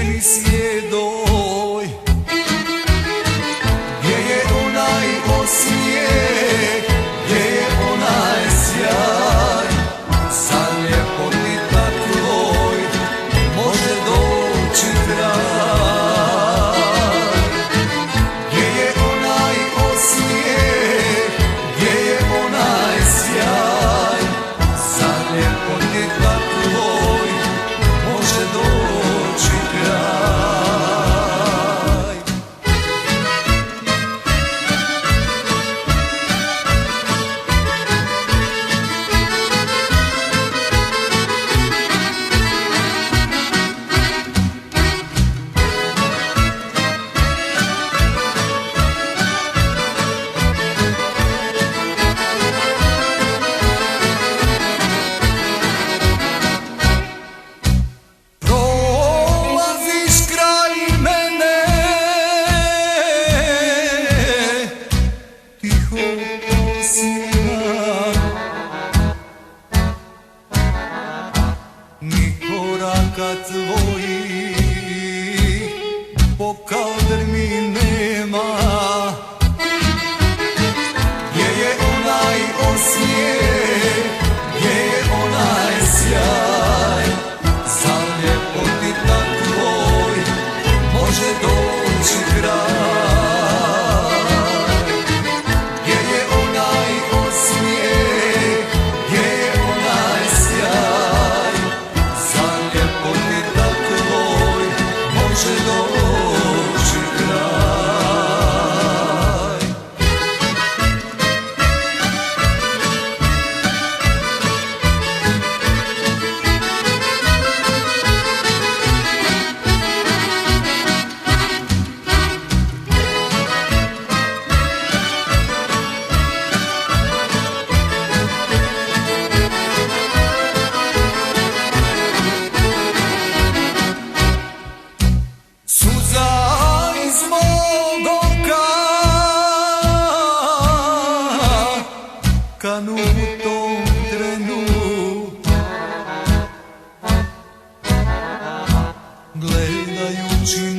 ženi sjedoj, gdje je onaj osmijeh, gdje je onaj sjaj, za ljepotica tvoj može doći kraj. Gdje je onaj osmijeh, gdje je onaj sjaj, za ljepotica tvoj može doći kraj. Ni koraka tvojih po kaldrmi nema, gdje je onaj osmijeh, gdje je onaj sjaj, za ljepotica tvoj može doći kraj. Gdje je onaj osmijeh, gdje je onaj sjaj, za ljepotica tvoj može doći kraj. Kanu u tom trenu, gledajući